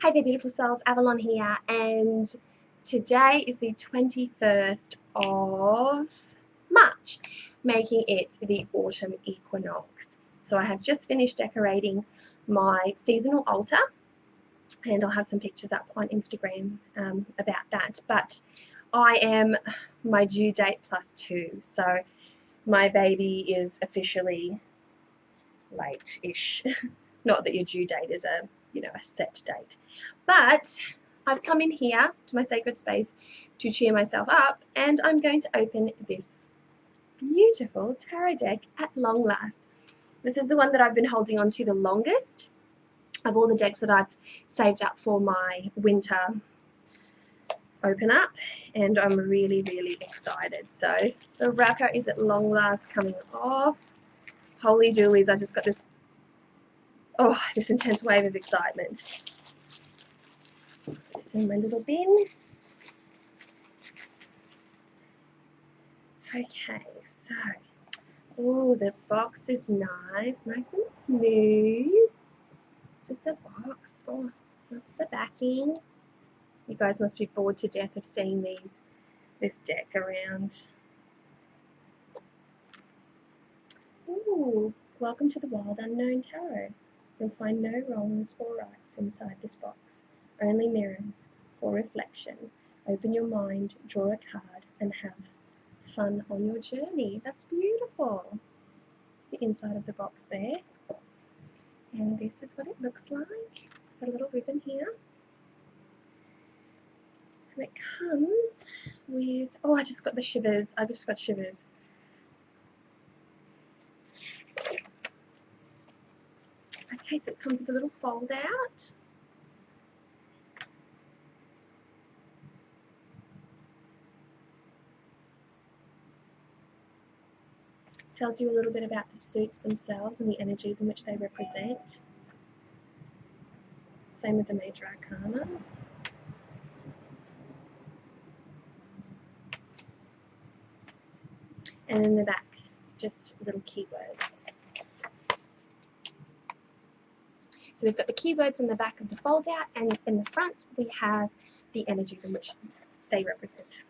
Hey there, beautiful souls. Avalon here, and today is the 21st of March, making it the autumn equinox. So I have just finished decorating my seasonal altar, and I'll have some pictures up on Instagram about that. But I am my due date +2, so my baby is officially late-ish. Not that your due date is a set date, but I've come in here to my sacred space to cheer myself up, and I'm going to open this beautiful tarot deck at long last. This is the one that I've been holding on to the longest of all the decks that I've saved up for my winter open up, and I'm really excited. So the wrapper is at long last coming off. Holy doolies, I just got this intense wave of excitement. It's in my little bin. Okay, so, the box is nice and smooth. This is the box. Oh, that's the backing. You guys must be bored to death of seeing this deck around. Ooh, welcome to the Wild Unknown Tarot. You'll find no wrongs or rights inside this box, only mirrors for reflection. Open your mind, draw a card, and have fun on your journey. That's beautiful. It's the inside of the box there. And this is what it looks like. It's got a little ribbon here. So it comes with, I just got the shivers. I just got shivers. Okay, so it comes with a little fold out. Tells you a little bit about the suits themselves and the energies in which they represent. Same with the Major Arcana. And in the back, just little keywords. So we've got the keywords in the back of the fold out, and in the front we have the energies in which they represent.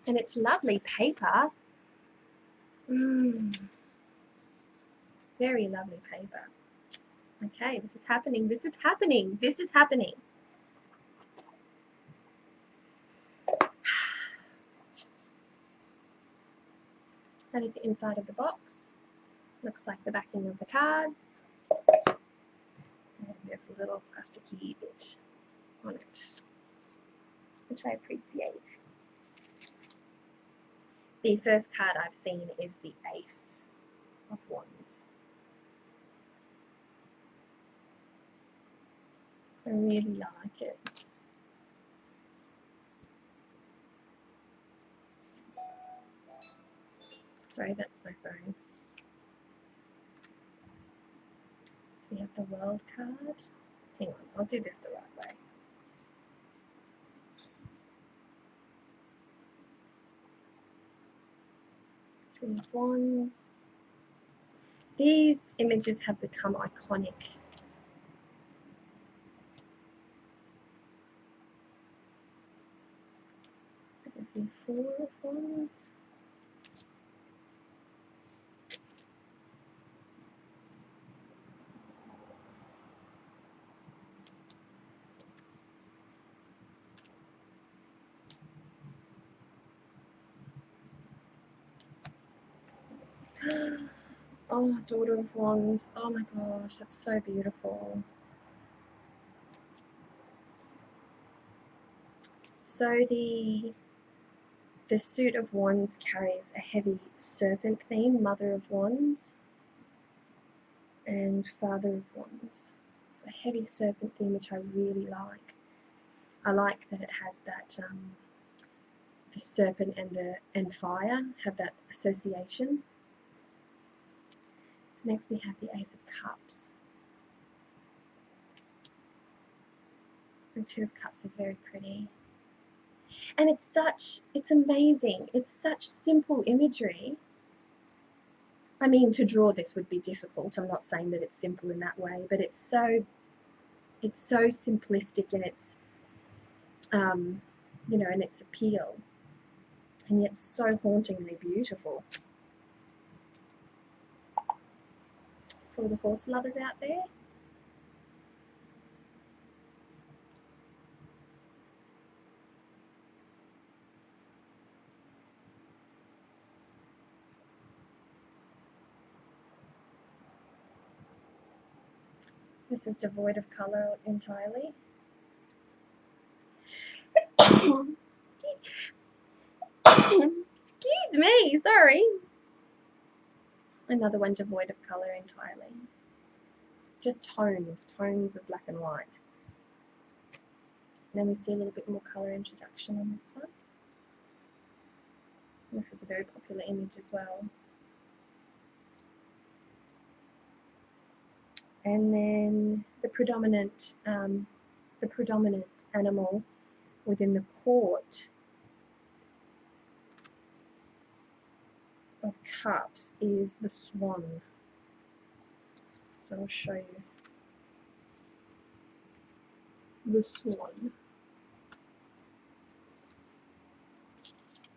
And it's lovely paper. Very lovely paper. Okay, this is happening. This is happening. This is happening. That is the inside of the box. Looks like the backing of the cards. And there's a little plasticky bit on it, which I appreciate. The first card I've seen is the Ace of Wands. I really like it. Sorry, that's my phone. So we have the World card. Hang on, I'll do this the right way. Three of Wands. These images have become iconic. There's the Four of Wands. Oh, Daughter of Wands. Oh my gosh, that's so beautiful. So the suit of Wands carries a heavy serpent theme, Mother of Wands and Father of Wands. So a heavy serpent theme, which I really like. I like that it has that the serpent and fire have that association. So next we have the Ace of Cups. The Two of Cups is very pretty. And it's amazing. It's such simple imagery. I mean, to draw this would be difficult. I'm not saying that it's simple in that way, but it's so simplistic in its, you know, in its appeal, and yet so hauntingly beautiful. For all the horse lovers out there. This is devoid of colour entirely. Excuse me, sorry. Another one devoid of colour entirely. Just tones of black and white. And then we see a little bit more colour introduction on this one. This is a very popular image as well. And then the predominant animal within the court of cups is the swan. So I'll show you the swan,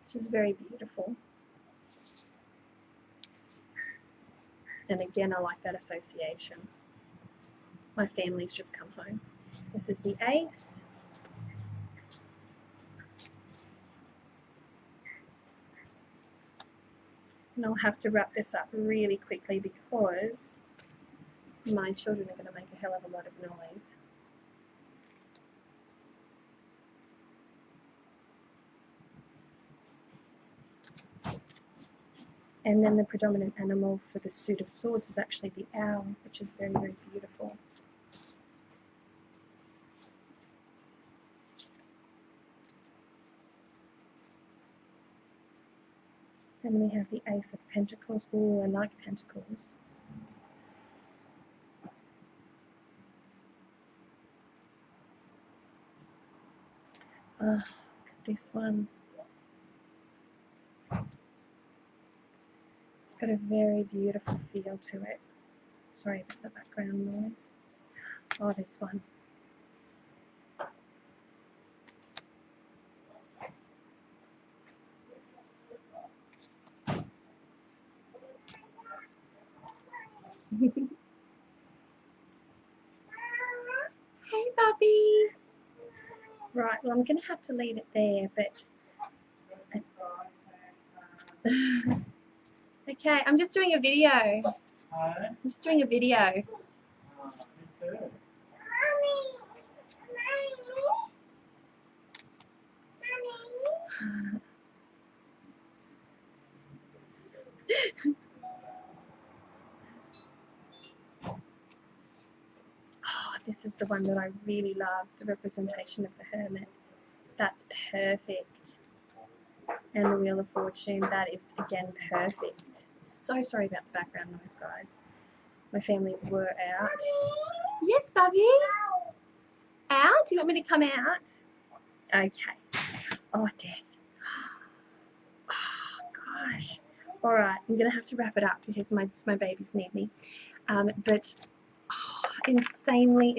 which is very beautiful. And again, I like that association. My family's just come home. This is the ace. And I'll have to wrap this up really quickly because my children are going to make a hell of a lot of noise. And then the predominant animal for the suit of swords is actually the owl, which is very, very beautiful. And then we have the Ace of Pentacles. Oh, I like Pentacles. Oh, look at this one. It's got a very beautiful feel to it. Sorry about the background noise. Oh, this one. Hey, Bubby. Right, well, I'm going to have to leave it there, but... Okay, I'm just doing a video. I'm just doing a video. Me too. Oh, this is the one that I really love, the representation of the Hermit. That's perfect. And the Wheel of Fortune, that is again perfect. So sorry about the background noise, guys. My family were out. Yes, Bubby? Out? Do you want me to come out? Okay. Oh, death. Oh, gosh. All right, I'm going to have to wrap it up because my babies need me. But oh, insanely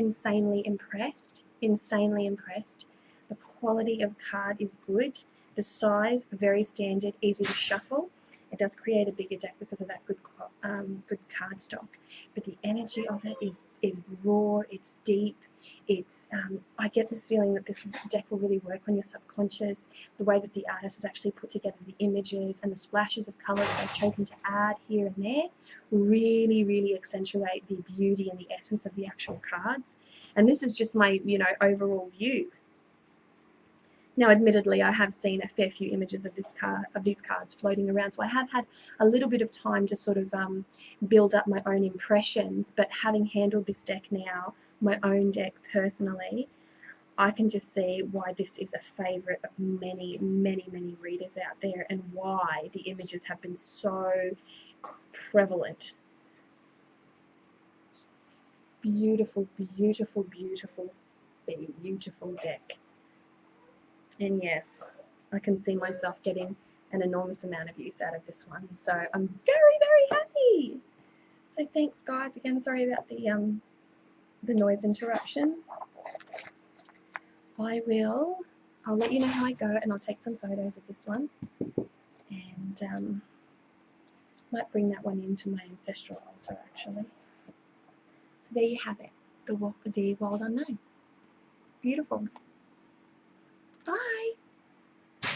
impressed. Insanely impressed. The quality of card is good. The size, very standard, easy to shuffle. It does create a bigger deck because of that good card stock. But the energy of it is raw, it's deep. It's I get this feeling that this deck will really work on your subconscious. The way that the artist has actually put together the images and the splashes of colours they've chosen to add here and there really accentuate the beauty and the essence of the actual cards. And this is just my, you know, overall view. Now, admittedly, I have seen a fair few images of these cards floating around, so I have had a little bit of time to sort of build up my own impressions. But having handled this deck now, my own deck personally, I can just see why this is a favourite of many readers out there, and why the images have been so prevalent. Beautiful deck. And yes, I can see myself getting an enormous amount of use out of this one. So I'm very happy. So thanks guys, again sorry about the noise interruption. I'll let you know how I go, and I'll take some photos of this one, and might bring that one into my ancestral altar actually. So there you have it, the Wild Unknown. Beautiful.